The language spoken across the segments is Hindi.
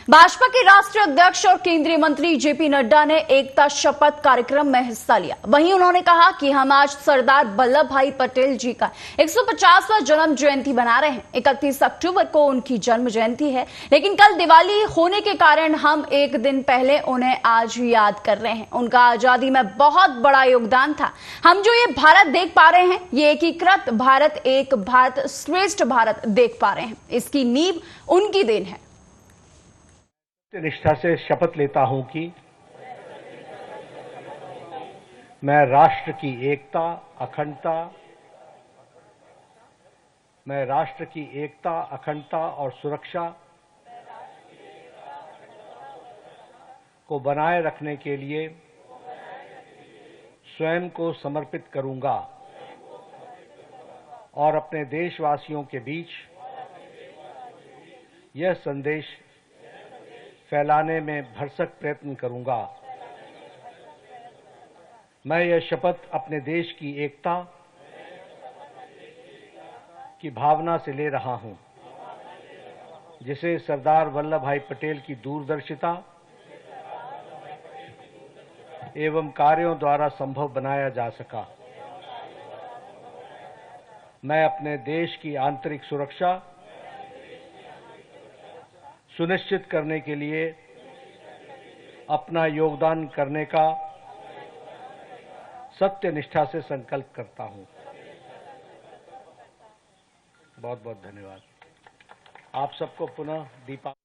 भाजपा के राष्ट्रीय अध्यक्ष और केंद्रीय मंत्री जेपी नड्डा ने एकता शपथ कार्यक्रम में हिस्सा लिया। वहीं उन्होंने कहा कि हम आज सरदार वल्लभ भाई पटेल जी का 150वां जन्म जयंती मना रहे हैं। 31 अक्टूबर को उनकी जन्म जयंती है, लेकिन कल दिवाली होने के कारण हम एक दिन पहले उन्हें आज याद कर रहे हैं। उनका आजादी में बहुत बड़ा योगदान था। हम जो ये भारत देख पा रहे हैं, ये एकीकृत भारत, एक भारत श्रेष्ठ भारत देख पा रहे हैं। इसकी नींव उनकी देन है। निष्ठा से शपथ लेता हूं कि मैं राष्ट्र की एकता, अखंडता और सुरक्षा को बनाए रखने के लिए स्वयं को समर्पित करूंगा और अपने देशवासियों के बीच यह संदेश फैलाने में भरसक प्रयत्न करूंगा। मैं यह शपथ अपने देश की एकता की भावना से ले रहा हूं, जिसे सरदार वल्लभ भाई पटेल की दूरदर्शिता एवं कार्यों द्वारा संभव बनाया जा सका। मैं अपने देश की आंतरिक सुरक्षा सुनिश्चित करने के लिए अपना योगदान करने का सत्य निष्ठा से संकल्प करता हूं। बहुत बहुत धन्यवाद। आप सबको पुनः दीपावली।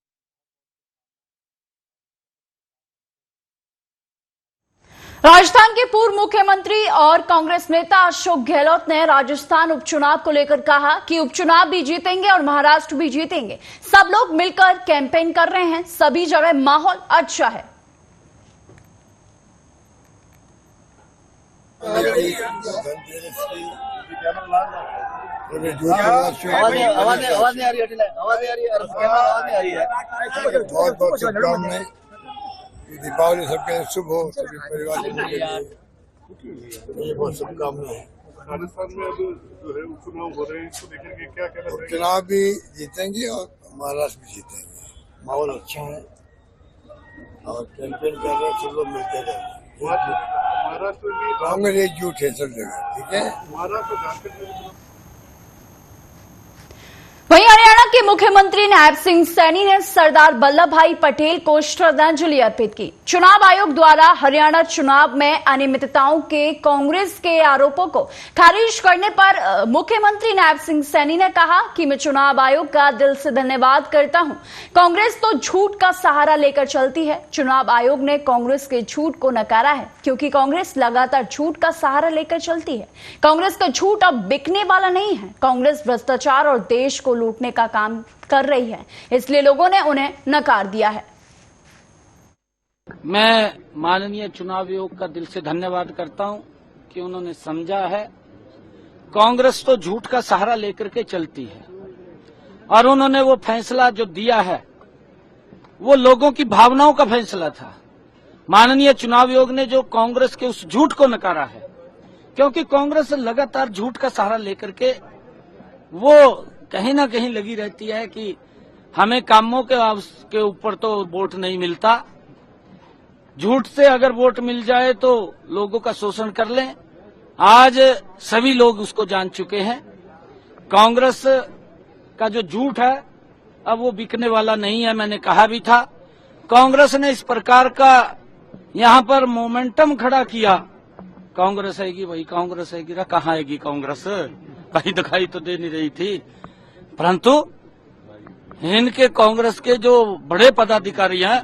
राजस्थान के पूर्व मुख्यमंत्री और कांग्रेस नेता अशोक गहलोत ने राजस्थान उपचुनाव को लेकर कहा कि उपचुनाव भी जीतेंगे और महाराष्ट्र भी जीतेंगे। सब लोग मिलकर कैंपेन कर रहे हैं, सभी जगह माहौल अच्छा है। बहुत बहुत शुभकामनाएं। दीपावली सबके शुभ हो, सभी परिवार के लिए बहुत शुभकामनाएं। राजस्थान में अब जो है उपचुनाव हो रहे हैं, इसको देखेंगे क्या कहना चाहिए? उपचुनाव भी जीतेंगे और महाराष्ट्र भी जीतेंगे। माहौल अच्छा है और कैंपेन कर रहे हैं, सब लोग मिलते रहे। महाराष्ट्र में कांग्रेस एकजुट है सब जगह, ठीक है। महाराष्ट्र झारखंड में वहीं हरियाणा के मुख्यमंत्री नायब सिंह सैनी ने सरदार वल्लभ भाई पटेल को श्रद्धांजलि अर्पित की। चुनाव आयोग द्वारा हरियाणा चुनाव में अनियमितताओं के कांग्रेस के आरोपों को खारिज करने पर मुख्यमंत्री नायब सिंह सैनी ने कहा कि मैं चुनाव आयोग का दिल से धन्यवाद करता हूं। कांग्रेस तो झूठ का सहारा लेकर चलती है। चुनाव आयोग ने कांग्रेस के झूठ को नकारा है, क्योंकि कांग्रेस लगातार झूठ का सहारा लेकर चलती है। कांग्रेस का झूठ अब बिकने वाला नहीं है। कांग्रेस भ्रष्टाचार और देश को लूटने का काम कर रही है, इसलिए लोगों ने उन्हें नकार दिया है। मैं माननीय चुनाव आयोग का दिल से धन्यवाद करता हूं कि उन्होंने समझा है कांग्रेस तो झूठ का सहारा लेकर के चलती है, और उन्होंने वो फैसला जो दिया है वो लोगों की भावनाओं का फैसला था। माननीय चुनाव आयोग ने जो कांग्रेस के उस झूठ को नकारा है, क्योंकि कांग्रेस लगातार झूठ का सहारा लेकर के वो कहीं ना कहीं लगी रहती है कि हमें कामों के ऊपर तो वोट नहीं मिलता, झूठ से अगर वोट मिल जाए तो लोगों का शोषण कर लें। आज सभी लोग उसको जान चुके हैं। कांग्रेस का जो झूठ है अब वो बिकने वाला नहीं है। मैंने कहा भी था, कांग्रेस ने इस प्रकार का यहां पर मोमेंटम खड़ा किया, कांग्रेस आएगी वही कांग्रेस आएगी, कहाँ आएगी कांग्रेस, कहीं दिखाई तो दे नहीं रही थी। परंतु इनके कांग्रेस के जो बड़े पदाधिकारी हैं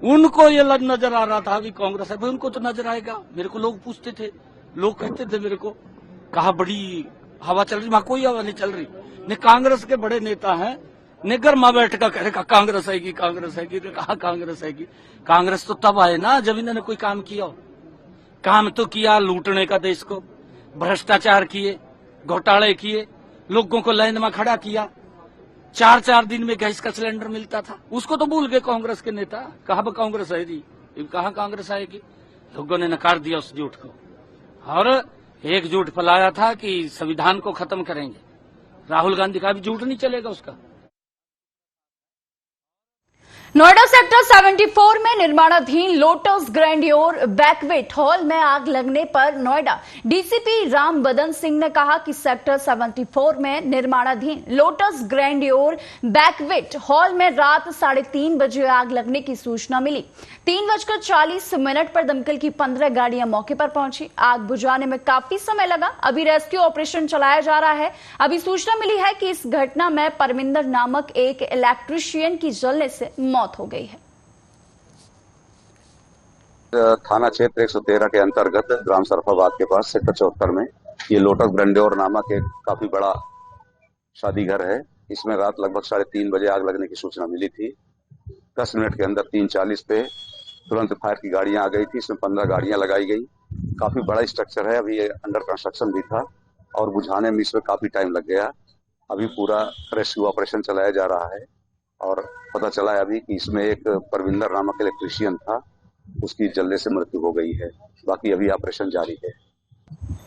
उनको ये नजर आ रहा था कि कांग्रेस है, उनको तो नजर आएगा। मेरे को लोग पूछते थे, लोग कहते थे मेरे को, कहा बड़ी हवा चल रही, वहां कोई हवा नहीं चल रही। ने कांग्रेस के बड़े नेता हैं, ने घर में बैठ कर कह कांग्रेस आएगी कांग्रेस आएगी, कहा कांग्रेस आएगी। कांग्रेस तो तब आए ना जब इन्होंने कोई काम किया हो। काम तो किया लूटने का, देश को भ्रष्टाचार किए, घोटाले किए, लोगों को लाइन में खड़ा किया। 4-4 दिन में गैस का सिलेंडर मिलता था, उसको तो भूल गए कांग्रेस के नेता। कहा कांग्रेस आएगी, कहाँ कांग्रेस आएगी। लोगों ने नकार दिया उस झूठ को, और एक झूठ फैलाया था कि संविधान को खत्म करेंगे। राहुल गांधी का भी झूठ नहीं चलेगा उसका। नोएडा सेक्टर 74 में निर्माणाधीन लोटस ग्रैंडियोर बैंक्वेट हॉल में आग लगने पर नोएडा डीसीपी राम बदन सिंह ने कहा कि सेक्टर 74 में निर्माणाधीन लोटस ग्रैंडियोर बैंक्वेट हॉल में रात 3:30 बजे आग लगने की सूचना मिली। 3:40 पर दमकल की 15 गाड़ियां मौके पर पहुंची। आग बुझाने में काफी समय लगा। अभी रेस्क्यू ऑपरेशन चलाया जा रहा है। अभी सूचना मिली है कि इस घटना में परमिंदर नामक एक इलेक्ट्रीशियन की जलने से मौत हो गई है। थाना क्षेत्र 113 के अंतर्गत ग्राम सरफाबाद के पास सेक्टर 74 में ये लोटस ग्रैंडियोर नामक एक काफी बड़ा शादी घर है। इसमें रात लगभग 3:30 बजे आग लगने की सूचना मिली थी। 10 मिनट के अंदर 3:40 पे तुरंत फायर की गाड़ियां आ गई थी। इसमें 15 गाड़ियां लगाई गई। काफी बड़ा स्ट्रक्चर है। अभी ये अंडर कंस्ट्रक्शन भी था और बुझाने में इसमें काफी टाइम लग गया। अभी पूरा रेस्क्यू ऑपरेशन चलाया जा रहा है और पता चला है अभी कि इसमें एक परविंदर नामक इलेक्ट्रीशियन था, उसकी जलने से मृत्यु हो गई है। बाकी अभी ऑपरेशन जारी है।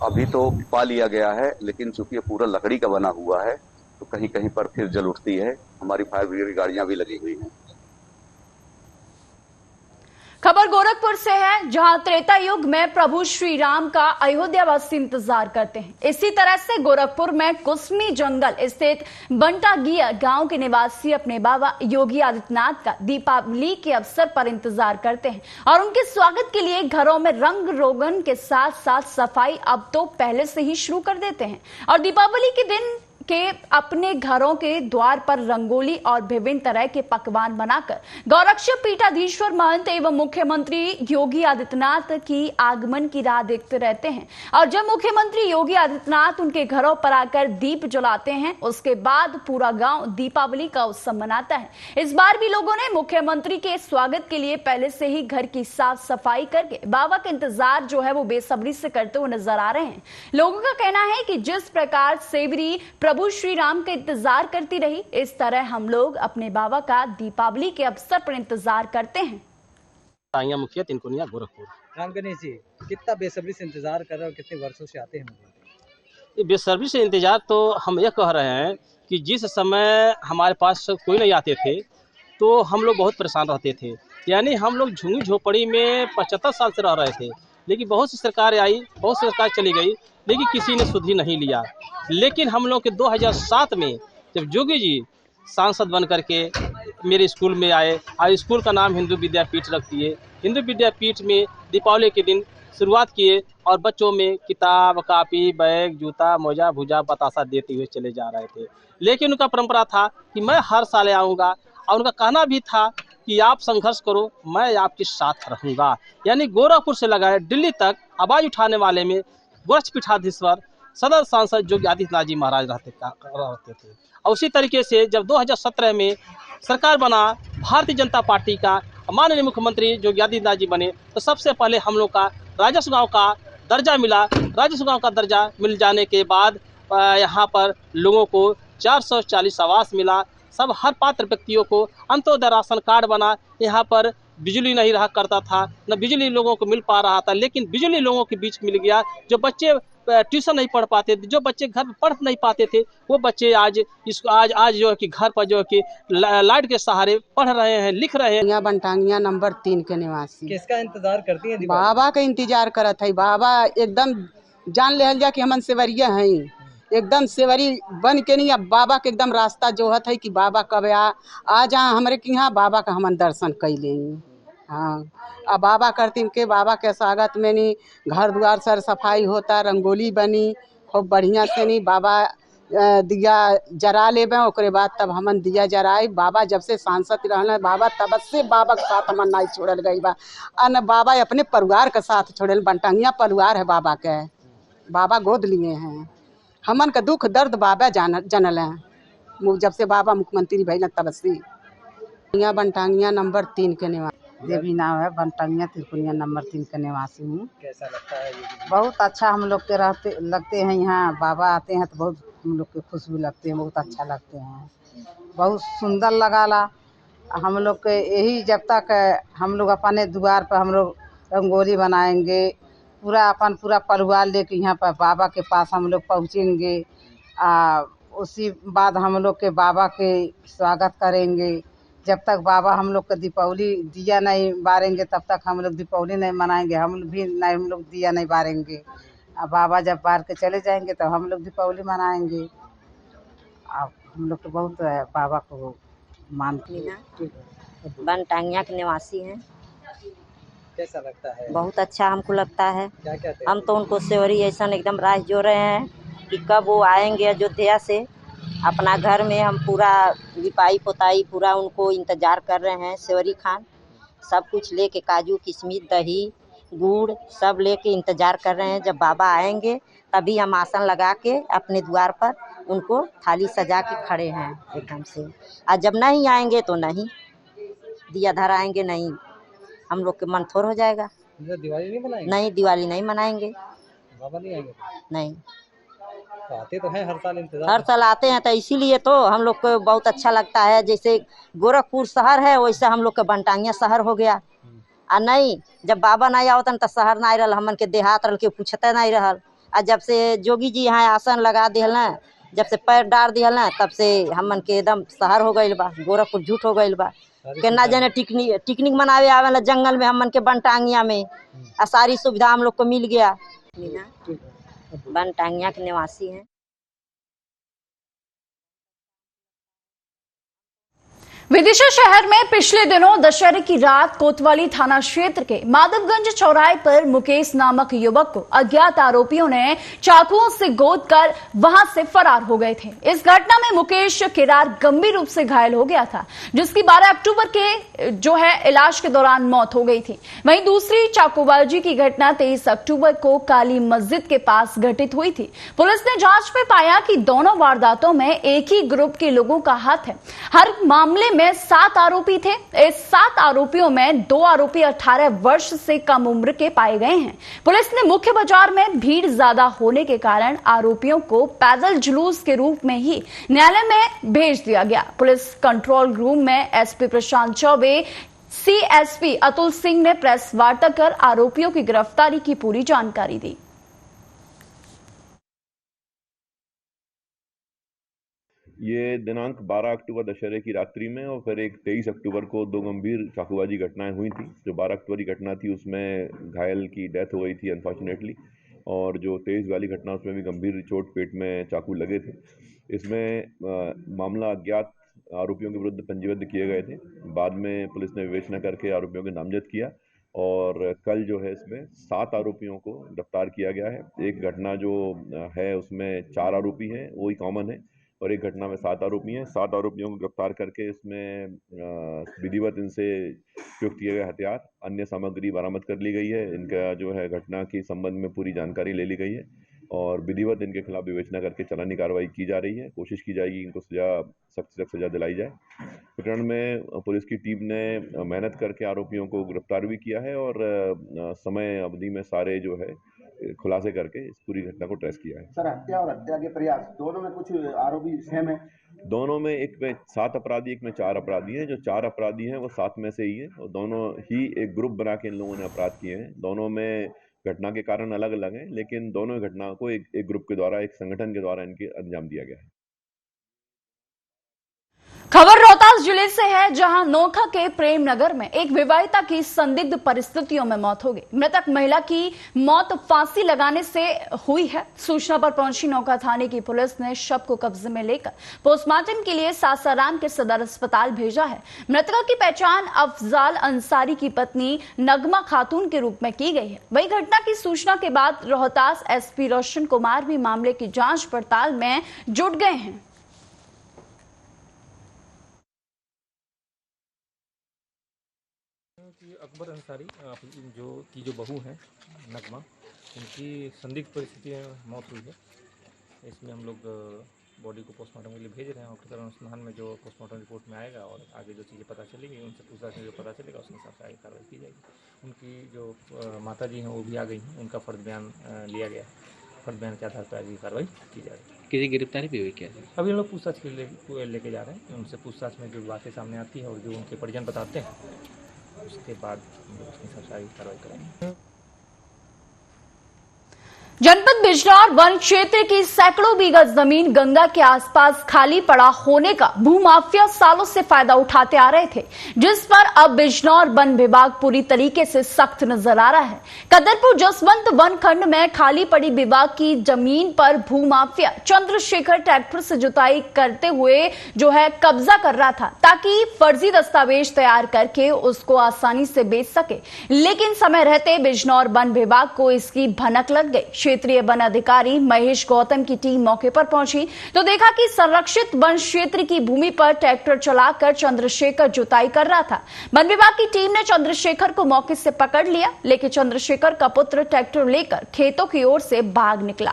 अभी तो पा लिया गया है, लेकिन चूंकि ये पूरा लकड़ी का बना हुआ है तो कहीं कहीं पर फिर जल उठती है। हमारी फायर ब्रिगेड की गाड़ियां भी लगी हुई हैं। खबर गोरखपुर से है, जहां त्रेता युग में प्रभु श्री राम का अयोध्यावासी इंतजार करते हैं। इसी तरह से गोरखपुर में कुसमी जंगल स्थित बंटागिया गांव के निवासी अपने बाबा योगी आदित्यनाथ का दीपावली के अवसर पर इंतजार करते हैं और उनके स्वागत के लिए घरों में रंग रोगन के साथ साथ सफाई अब तो पहले से ही शुरू कर देते हैं और दीपावली के दिन के अपने घरों के द्वार पर रंगोली और विभिन्न तरह के पकवान बनाकर गौरक्ष पीठाधीश्वर महंत एवं मुख्यमंत्री योगी आदित्यनाथ की आगमन की राह देखते रहते हैं। और जब मुख्यमंत्री योगी आदित्यनाथ उनके घरों पर आकर दीप जलाते हैं, उसके बाद पूरा गांव दीपावली का उत्सव मनाता है। इस बार भी लोगों ने मुख्यमंत्री के स्वागत के लिए पहले से ही घर की साफ सफाई करके बाबा का इंतजार जो है वो बेसब्री से करते हुए नजर आ रहे हैं। लोगों का कहना है कि जिस प्रकार सेवरी प्रभु श्री राम का इंतजार करती रही, इस तरह हम लोग अपने बाबा का दीपावली के अवसर पर इंतजार करते हैं। मुखिया तिनकुनिया गोरखपुर। राम गणेश जी, कितना बेसब्री से इंतजार कर रहे हो, कितने वर्षों से आते हैं? ये बेसब्री से इंतजार तो हम ये कह रहे हैं कि जिस समय हमारे पास कोई नहीं आते थे तो हम लोग बहुत परेशान रहते थे। यानी हम लोग झुंगी झोपड़ी में 75 साल से रह रहे थे, लेकिन बहुत सी सरकार आई, बहुत सी सरकार चली गई, लेकिन किसी ने सुधि नहीं लिया। लेकिन हम लोग के 2007 में जब योगी जी सांसद बन करके मेरे स्कूल में आए और स्कूल का नाम हिंदू विद्यापीठ रख दिए। हिंदू विद्यापीठ में दीपावली के दिन शुरुआत किए और बच्चों में किताब, कापी, बैग, जूता, मोजा, भुजा, बतासा देते हुए चले जा रहे थे। लेकिन उनका परंपरा था कि मैं हर साल आऊँगा और उनका कहना भी था कि आप संघर्ष करो, मैं आपके साथ रहूँगा। यानी गोरखपुर से लगाए दिल्ली तक आवाज उठाने वाले में गोरक्ष पीठाधीश्वर सदर सांसद योगी आदित्यनाथ जी महाराज रहते थे। और उसी तरीके से जब 2017 में सरकार बना, भारतीय जनता पार्टी का माननीय मुख्यमंत्री योगी आदित्यनाथ जी बने, तो सबसे पहले हम लोग का राजस्व गांव का दर्जा मिला। राजस्व गांव का दर्जा मिल जाने के बाद यहाँ पर लोगों को 440 आवास मिला। सब हर पात्र व्यक्तियों को अंत्योदय राशन कार्ड बना। यहाँ पर बिजली नहीं रहा करता था, न बिजली लोगों को मिल पा रहा था, लेकिन बिजली लोगों के बीच मिल गया। जो बच्चे ट्यूशन नहीं पढ़ पाते थे, जो बच्चे घर पढ़ नहीं पाते थे, वो बच्चे आज जो है कि घर पर जो है कि लाइट के सहारे पढ़ रहे हैं, लिख रहे हैं। बंटांगिया नंबर 3 के निवासी। किसका इंतजार करती हैं? बाबा का इंतजार करत है। बाबा एकदम जान ले जा कि हमन सेवरिया हैं, एकदम सेवरी बन के नहीं, अब बाबा के एकदम रास्ता जोहत है कि बाबा कब आ जा हमारे के यहाँ, बाबा का हमन दर्शन कर लेंगे। हाँ, अब बाबा करती के बाबा के स्वागत में नहीं घर द्वार सर सफाई होता, रंगोली बनी खूब बढ़िया से नहीं। बाबा दिया जरा लेबे, ओकरे बाद तब हमन दिया जराए। बाबा जब से सांसद रहना बाबा तब से बाबा के साथ हमन नहीं छोड़ल गई बा। अन बाबा अपने परिवार के साथ छोड़ल, बंटांगिया परिवार है बाबा के, बाबा गोद लिए हैं। हमन का दुख दर्द बाबा जानल है। जब से बाबा मुख्यमंत्री भइल तब से। बंटांगिया नंबर 3 के निवासी। देवी नाम है, बंटांगिया तिरकुनिया नंबर 3 के निवासी हूँ। कैसा लगता है? बहुत अच्छा हम लोग के लगते हैं यहाँ। बाबा आते हैं तो बहुत हम लोग के खुशबू लगते हैं, बहुत अच्छा लगते हैं, बहुत सुंदर लगाला। हम लोग के यही जब तक हम लोग अपने द्वार पर हम लोग रंगोली बनाएंगे, पूरा परिवार लेके यहाँ पर बाबा के पास हम लोग पहुँचेंगे। उसी बाद हम लोग के बाबा के स्वागत करेंगे। जब तक बाबा हम लोग का दीपावली दिया नहीं बारेंगे तब तक हम लोग दीपावली नहीं मनाएंगे, हम लोग दिया नहीं बारेंगे। अब बाबा जब बार के चले जाएंगे तो हम लोग दीपावली मनाएंगे। अब हम लोग तो बहुत बाबा को मानते हैं। बनटांगिया के निवासी हैं। कैसा लगता है? बहुत अच्छा हमको लगता है। क्या कहते हैं? हम तो उनको सेवरी ऐसा एकदम राह जो रहे हैं कि कब वो आएंगे अयोध्या से। अपना घर में हम पूरा लिपाई पोताई पूरा उनको इंतजार कर रहे हैं। सेवरी खान सब कुछ लेके काजू किशमिश दही गुड़ सब लेके इंतजार कर रहे हैं। जब बाबा आएंगे तभी हम आसन लगा के अपने द्वार पर उनको थाली सजा के खड़े हैं एकदम से। और जब नहीं आएंगे तो नहीं दिया धर आएंगे, नहीं हम लोग के मन थोर हो जाएगा। दिवाली नहीं मनाएंगे? नहीं दिवाली नहीं मनाएंगे। बाबा नहीं आएंगे? नहीं तो आते तो हैं हर साल, इंतजार हर साल आते हैं तो इसीलिए तो हम लोग को बहुत अच्छा लगता है। जैसे गोरखपुर शहर है वैसे हम लोग का बनटांगिया शहर हो गया। और नहीं जब बाबा नहीं आवतन तो शहर नहीं रहल, हमन के देहात रहल के पूछते नहीं रहल। और जब से जोगी जी यहाँ आसन लगा दिहल न, जब से पैर डाल दिहल न तब से हमन के एकदम शहर हो गइल बा। गोरखपुर झूठ हो गइल बा। केना जने टिकनिक मनावे आवेला जंगल में हमन के बनटांगिया में। और सारी सुविधा हम लोग को मिल गया। बनटांगिया के निवासी हैं। विदिशा शहर में पिछले दिनों दशहरे की रात कोतवाली थाना क्षेत्र के माधवगंज चौराहे पर मुकेश नामक युवक को अज्ञात आरोपियों ने चाकुओं से गोदकर वहां से फरार हो गए थे। इस घटना में मुकेश किरार गंभीर रूप से घायल हो गया था, जिसकी 12 अक्टूबर के इलाज के दौरान मौत हो गई थी। वहीं दूसरी चाकूबाजी की घटना 23 अक्टूबर को काली मस्जिद के पास घटित हुई थी। पुलिस ने जांच में पाया कि दोनों वारदातों में एक ही ग्रुप के लोगों का हाथ है। हर मामले में 7 आरोपी थे। इस 7 आरोपियों में 2 आरोपी 18 वर्ष से कम उम्र के पाए गए हैं। पुलिस ने मुख्य बाजार में भीड़ ज्यादा होने के कारण आरोपियों को पैदल जुलूस के रूप में ही न्यायालय में भेज दिया गया। पुलिस कंट्रोल रूम में एसपी प्रशांत चौबे, सीएसपी अतुल सिंह ने प्रेस वार्ता कर आरोपियों की गिरफ्तारी की पूरी जानकारी दी। ये दिनांक 12 अक्टूबर दशहरे की रात्रि में और फिर एक 23 अक्टूबर को 2 गंभीर चाकूबाजी घटनाएं हुई थी। जो 12 अक्टूबर की घटना थी उसमें घायल की डेथ हो गई थी अनफॉर्चुनेटली, और जो 23 वाली घटना उसमें भी गंभीर चोट पेट में चाकू लगे थे। इसमें मामला अज्ञात आरोपियों के विरुद्ध पंजीबद्ध किए गए थे। बाद में पुलिस ने विवेचना करके आरोपियों को नामजद किया और कल जो है इसमें 7 आरोपियों को गिरफ्तार किया गया है। एक घटना जो है उसमें 4 आरोपी हैं, वही कॉमन है, और एक घटना में 7 आरोपी हैं। 7 आरोपियों को गिरफ्तार करके इसमें विधिवत इनसे प्रयुक्त किए गए हथियार, अन्य सामग्री बरामद कर ली गई है। इनका जो है घटना के संबंध में पूरी जानकारी ले ली गई है और विधिवत इनके खिलाफ विवेचना करके चालानी कार्रवाई की जा रही है। कोशिश की जाएगी इनको सख्त से सख्त सजा दिलाई जाए। प्रकरण में पुलिस की टीम ने मेहनत करके आरोपियों को गिरफ्तार भी किया है और समय अवधि में सारे जो है खुलासे करके इस पूरी घटना को ट्रेस किया है। सर, हत्या और हत्या के प्रयास दोनों में कुछ आरोपी सेम है? दोनों में, एक में 7 अपराधी, एक में 4 अपराधी हैं। जो 4 अपराधी हैं वो 7 में से ही है और दोनों ही एक ग्रुप बना के इन लोगों ने अपराध किए हैं। दोनों में घटना के कारण अलग अलग हैं, लेकिन दोनों घटना को एक ग्रुप के द्वारा, एक संगठन के द्वारा इनके अंजाम दिया गया है। खबर रोहतास जिले से है, जहां नोखा के प्रेम नगर में एक विवाहिता की संदिग्ध परिस्थितियों में मौत हो गई। मृतक महिला की मौत फांसी लगाने से हुई है। सूचना पर पहुंची नोखा थाने की पुलिस ने शव को कब्जे में लेकर पोस्टमार्टम के लिए सासाराम के सदर अस्पताल भेजा है। मृतका की पहचान अफजाल अंसारी की पत्नी नगमा खातून के रूप में की गई है। वही घटना की सूचना के बाद रोहतास एसपी रोशन कुमार भी मामले की जांच पड़ताल में जुट गए हैं। अकबर अंसारी जो बहू हैं नगमा, उनकी संदिग्ध परिस्थिति में मौत हुई है। इसमें हम लोग बॉडी को पोस्टमार्टम के लिए भेज रहे हैं और अनुसंधान में जो पोस्टमार्टम रिपोर्ट में आएगा और आगे जो चीज़ें पता चलेंगी उनसे पूछताछ में जो पता चलेगा उसके हिसाब से आगे कार्रवाई की जाएगी। उनकी जो माता जी हैं वो भी आ गई हैं, उनका फर्द बयान लिया गया है। फर्द बयान के आधार पर आगे कार्रवाई की जाएगी। किसी गिरफ्तारी भी हुई क्या? अभी हम लोग पूछताछ के लिए लेके जा रहे हैं। उनसे पूछताछ में जो बातें सामने आती है और जो उनके परिजन बताते हैं उसके बाद उसके हिसाब से आगे कार्रवाई करेंगे। जनपद बिजनौर वन क्षेत्र की सैकड़ों बीघा जमीन गंगा के आसपास खाली पड़ा होने का भूमाफिया सालों से फायदा उठाते आ रहे थे, जिस पर अब बिजनौर वन विभाग पूरी तरीके से सख्त नजर आ रहा है। कदरपुर जसवंत वन खंड में खाली पड़ी विभाग की जमीन पर भूमाफिया चंद्रशेखर ट्रैक्टर से जुताई करते हुए जो है कब्जा कर रहा था, ताकि फर्जी दस्तावेज तैयार करके उसको आसानी से बेच सके। लेकिन समय रहते बिजनौर वन विभाग को इसकी भनक लग गई। क्षेत्रीय वन अधिकारी महेश गौतम की टीम मौके पर पहुंची तो देखा कि संरक्षित वन क्षेत्र की भूमि पर ट्रैक्टर चलाकर चंद्रशेखर जुताई कर रहा था। वन विभाग की टीम ने चंद्रशेखर को मौके से पकड़ लिया, लेकिन चंद्रशेखर का पुत्र ट्रैक्टर लेकर खेतों की ओर से भाग निकला।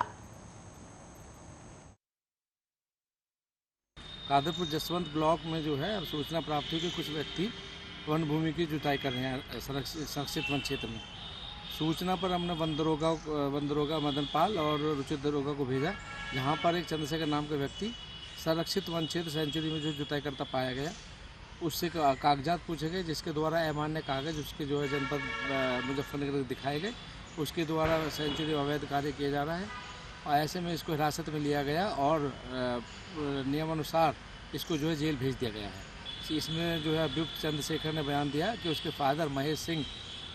कादरपुर जसवंत ब्लॉक में जो है सूचना प्राप्त हुई कि कुछ व्यक्ति वन भूमि की जुताई कर रहे हैं संरक्षित वन क्षेत्र में। सूचना पर हमने वन दरोगा मदन पाल और रुचित दरोगा को भेजा, जहां पर एक चंद्रशेखर नाम का व्यक्ति संरक्षित वन क्षेत्र सेंचुरी में जो जुताई करता पाया गया, उससे कागजात पूछे गए, जिसके द्वारा अमान्य कागज उसके जो है जनपद मुजफ्फरनगर दिखाए गए, उसके द्वारा सेंचुरी अवैध कार्य किया जा रहा है। और ऐसे में इसको हिरासत में लिया गया और नियमानुसार इसको जो है जेल भेज दिया गया है। इसमें जो है अभियुक्त चंद्रशेखर ने बयान दिया कि उसके फादर महेश सिंह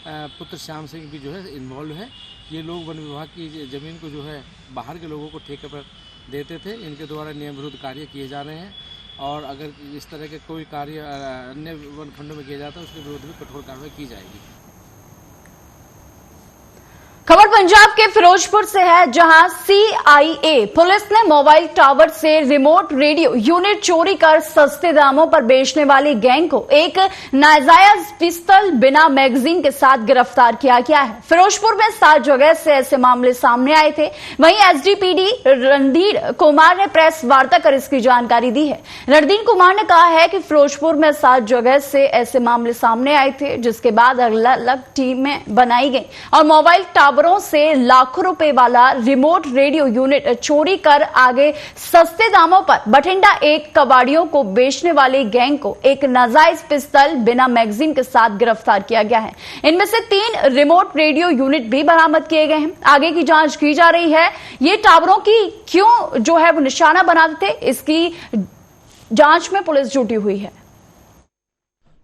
पुत्र श्याम सिंह भी जो है इन्वॉल्व है। ये लोग वन विभाग की ज़मीन को जो है बाहर के लोगों को ठेके पर देते थे। इनके द्वारा नियम विरुद्ध कार्य किए जा रहे हैं और अगर इस तरह के कोई कार्य अन्य वन खंडों में किया जाता है उसके विरुद्ध भी कठोर कार्रवाई की जाएगी। खबर पंजाब के फिरोजपुर से है, जहां CIA पुलिस ने मोबाइल टावर से रिमोट रेडियो यूनिट चोरी कर सस्ते दामों पर बेचने वाली गैंग को एक नाजायज पिस्तौल बिना मैगजीन के साथ गिरफ्तार किया गया है। फिरोजपुर में 7 जगह से ऐसे मामले सामने आए थे। वहीं SDPD रणधीर कुमार ने प्रेस वार्ता कर इसकी जानकारी दी है। रणधीर कुमार ने कहा है कि फिरोजपुर में 7 जगह से ऐसे मामले सामने आए थे, जिसके बाद अलग अलग टीमें बनाई गई और मोबाइल टावरों से लाखों रुपए वाला रिमोट रेडियो यूनिट चोरी कर आगे सस्ते दामों पर बठिंडा एक कबाड़ियों को बेचने वाली गैंग को एक नाजायज पिस्तौल बिना मैगजीन के साथ गिरफ्तार किया गया है। इनमें से 3 रिमोट रेडियो यूनिट भी बरामद किए गए हैं। आगे की जांच की जा रही है। ये टावरों की क्यों जो है वो निशाना बनाते थे, इसकी जांच में पुलिस जुटी हुई है।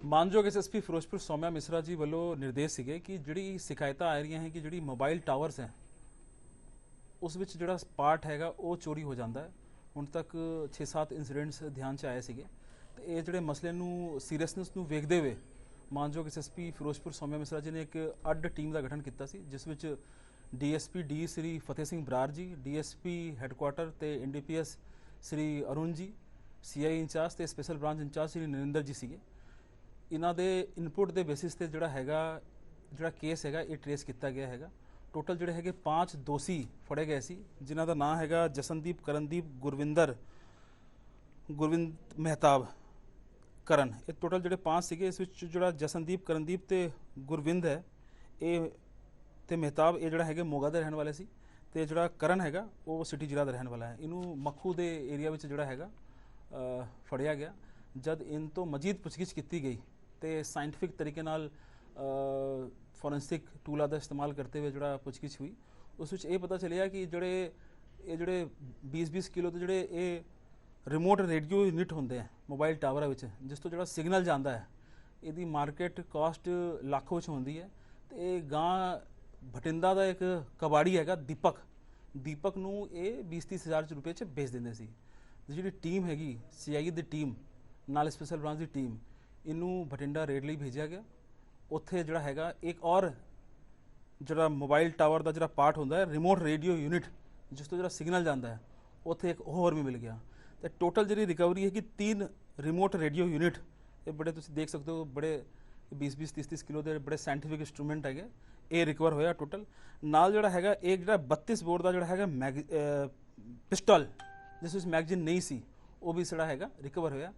मानयोग SSP ਫਿਰੋਜ਼ਪੁਰ ਸੌਮਿਆ ਮਿਸਰਾ ਜੀ ਵੱਲੋਂ ਨਿਰਦੇਸ਼ ਸੀਗੇ ਕਿ ਜਿਹੜੀ ਸ਼ਿਕਾਇਤਾਂ ਆ ਰਹੀਆਂ ਹੈ ਕਿ ਜਿਹੜੀ ਮੋਬਾਈਲ ਟਾਵਰਸ ਹੈ ਉਸ ਵਿੱਚ ਜਿਹੜਾ ਪਾਰਟ ਹੈਗਾ ਉਹ ਚੋਰੀ ਹੋ ਜਾਂਦਾ ਹੈ। ਹੁਣ ਤੱਕ 6-7 ਇਨਸੀਡੈਂਟਸ ਧਿਆਨ 'ਚ ਆਏ ਸੀਗੇ ਤੇ ਇਹ ਜਿਹੜੇ ਮਸਲੇ ਨੂੰ ਸੀਰੀਅਸਨੈਸ ਨੂੰ ਵੇਖਦੇ ਹੋਏ ਮਾਨयोग SSP ਫਿਰੋਜ਼ਪੁਰ ਸੌਮਿਆ ਮਿਸਰਾ ਜੀ ਨੇ ਇੱਕ ਅੱਡ ਟੀਮ ਦਾ ਗਠਨ ਕੀਤਾ ਸੀ, ਜਿਸ ਵਿੱਚ DSP D ਸ੍ਰੀ ਫਤਿਹ ਸਿੰਘ ਬਰਾੜ ਜੀ, DSP ਹੈੱਡਕੁਆਟਰ ਤੇ NDPS ਸ੍ਰੀ ਅਰੁਣ ਜੀ, CI ਇੰਚਾਰਜ ਤੇ ਸਪੈਸ਼ਲ ਬ੍ਰਾਂਚ ਇੰਚਾਰਜ ਸ੍ਰੀ ਨਰਿੰਦਰ ਜੀ ਸੀਗੇ। इन्हों के इनपुट के बेसिस से जोड़ा हैगा जोड़ा केस हैगा ये ट्रेस किया गया हैगा। टोटल जोड़े है 5 दोषी फड़े गए सी, जिन्हों का नाम हैगा जसनदीप, करणदीप, गुरविंद मेहताब, करण। ये टोटल जोड़े 5 सीगे। इस विच जोड़ा जसनदीप, करणदीप ते गुरविंद है ये ते मेहताब ये जोड़ा है मोगा के रहने वाले सी ते जोड़ा करण हैगा वो सिटी जिला का रहने वाला है। इनू मक्खू के एरिया में जोड़ा हैगा फड़िया गया। जब इन तो मजीद पुछगिछ की गई तो साइंटिफिक तरीके नाल फॉरेंसिक टूलों का इस्तेमाल करते हुए जोड़ा पुछगिछ हुई, उस विच ये पता चलिया कि जोड़े 20-20 किलो तो जोड़े ये रिमोट रेडियो यूनिट होंगे हैं मोबाइल टावर विच, जिस तो जोड़ा सिग्नल जाता है, यदी मार्केट कॉस्ट लाखों होंगी है। तो ये गां भटिंदा का एक कबाड़ी हैगा दीपक नूं ये 20-30 हज़ार रुपये च बेच देंगे सी। जी टीम हैगी CI की टीम नाल स्पैशल ब्रांच की टीम इनू बठिंडा रेड लिए भेजा गया। उत्थे जोड़ा हैगा एक और जोड़ा मोबाइल टावर का जोड़ा पार्ट होंदा है रिमोट रेडियो यूनिट, जिस तो जोड़ा सिग्नल जाता है, उत्थे एक होर भी मिल गया। तो टोटल जी रिकवरी है कि 3 रिमोट रेडियो यूनिट, ये बड़े तुम देख सकते हो बड़े 20-20, 30-30 किलो के बड़े साइंटिफिक इंस्ट्रूमेंट है ये रिकवर होया। टोटल नाल जोड़ा हैगा एक जोड़ा 32 बोर का जोड़ा हैगा पिस्टल, जिस मैगजीन नहीं सी, वो भी जोड़ा हैगा रिकवर होया।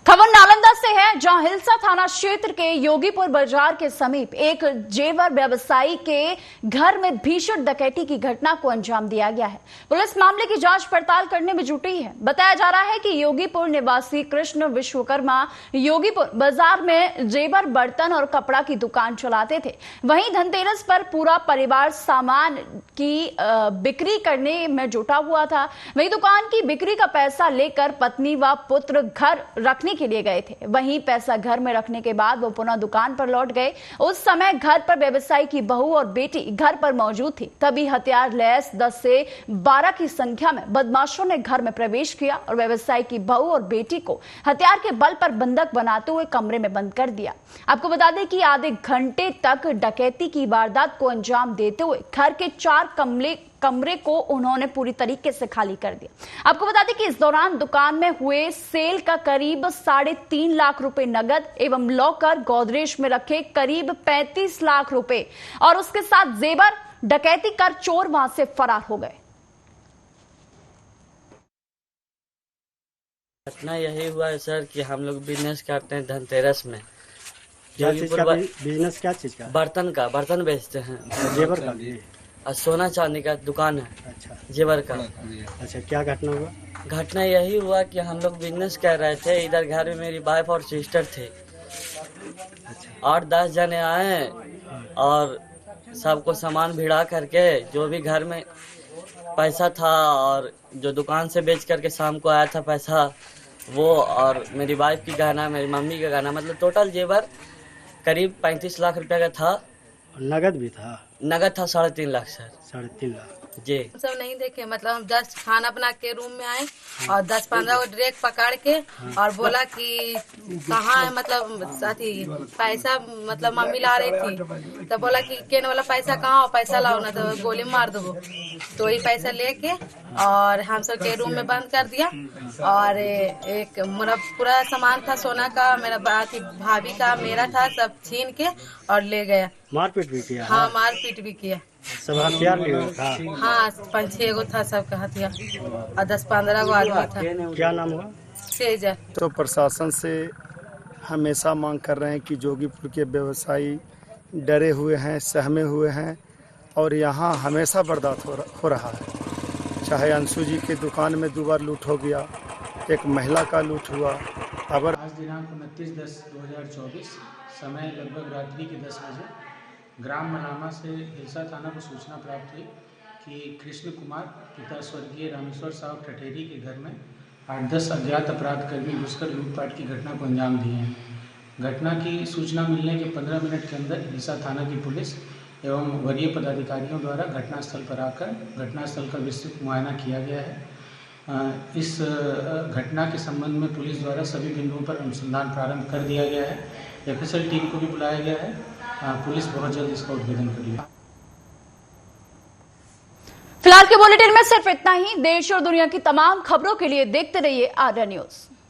खबर नालंदा से है, जहां हिलसा थाना क्षेत्र के योगीपुर बाजार के समीप एक जेवर व्यवसायी के घर में भीषण डकैती की घटना को अंजाम दिया गया है। पुलिस मामले की जांच पड़ताल करने में जुटी है। बताया जा रहा है कि योगीपुर निवासी कृष्ण विश्वकर्मा योगीपुर बाजार में जेवर, बर्तन और कपड़ा की दुकान चलाते थे। वहीं धनतेरस पर पूरा परिवार सामान की बिक्री करने में जुटा हुआ था। वहीं दुकान की बिक्री का पैसा लेकर पत्नी व पुत्र घर रखने के लिए गए थे। वहीं पैसा घर में रखने के बाद वो पुनः दुकान पर लौट गए। उस समय घर पर व्यवसायी की बहू और बेटी घर पर मौजूद थी। तभी हथियार लैस 10 से 12 की संख्या में बदमाशों ने घर में प्रवेश किया और व्यवसायी की बहू और बेटी को हथियार के बल पर बंधक बनाते हुए कमरे में बंद कर दिया। आपको बता दें कि आधे घंटे तक डकैती की वारदात को अंजाम देते हुए घर के 4 कमरे को उन्होंने पूरी तरीके से खाली कर दिया। आपको बता दें कि इस दौरान दुकान में हुए सेल का करीब 3.5 लाख रुपए नगद एवं लॉकर, गोदरेज में रखे करीब 35 लाख रुपए और उसके साथ जेवर डकैती कर चोर वहां से फरार हो गए। घटना यही हुआ है सर कि हम लोग बिजनेस करते हैं धनतेरस में। बिजनेस क्या चीज का? बर्तन बेचते हैं। जेवर का भी? और सोना चांदी का दुकान है। अच्छा। जेवर का। अच्छा, क्या घटना हुआ? घटना यही हुआ कि हम लोग बिजनेस कर रहे थे। इधर घर में मेरी वाइफ और सिस्टर थे। 8-10 जने आए और सबको सामान भिड़ा करके जो भी घर में पैसा था और जो दुकान से बेच करके शाम को आया था पैसा, वो और मेरी वाइफ की गहना, मेरी मम्मी का गहना, मतलब टोटल जेवर करीब 35 लाख रुपए का था। नगद भी था? नगद था 3.5 लाख सर। 3.5 लाख जी। सब नहीं देखे, मतलब हम जस्ट खाना बना के रूम में आए और 10-15 को ड्रेक पकड़ के और बोला कि कहाँ है, मतलब साथी पैसा, मतलब मम्मी ला रही थी तो बोला कि केन वाला पैसा कहाँ हो, पैसा लाओ ना तो गोली मार दो। तो ही पैसा लेके और हम सब के रूम में बंद कर दिया और एक मेरा पूरा सामान था सोना का, मेरा भाभी का, मेरा था, सब छीन के और ले गया। मारपीट भी किया? हाँ, मारपीट भी किया। सब हथियार लिए था? हाँ, 5-6 गो था सबका हथियार और 10-15 गो आदमी था। क्या नाम हुआ? तेजा। तो प्रशासन से हमेशा मांग कर रहे हैं कि जोगीपुर के व्यवसायी डरे हुए हैं, सहमे हुए हैं और यहाँ हमेशा बर्दाश्त हो रहा है। चाहे अंशु जी की दुकान में 2 बार लूट हो गया, एक महिला का लूट हुआ। अब आज दिनांक 29/10/2024 समय लगभग रात्रि के 10 बजे ग्राम मनामा से हिलसा थाना को सूचना प्राप्त हुई कि कृष्ण कुमार पिता स्वर्गीय रामेश्वर साहब ठठेरी के घर में 8-10 अज्ञात अपराधकर्मी घुसकर लूटपाट की घटना को अंजाम दिए हैं। घटना की सूचना मिलने के 15 मिनट के अंदर हिलसा थाना की पुलिस एवं वरीय पदाधिकारियों द्वारा घटनास्थल पर आकर घटनास्थल का विस्तृत मुआयना किया गया है। इस घटना के संबंध में पुलिस द्वारा सभी बिंदुओं पर अनुसंधान प्रारंभ कर दिया गया है। एफएसएल टीम को भी बुलाया गया है। पुलिस बहुत जल्द इसका उद्भेदन करेगी। फिलहाल के बुलेटिन में सिर्फ इतना ही। देश और दुनिया की तमाम खबरों के लिए देखते रहिए आर्या न्यूज।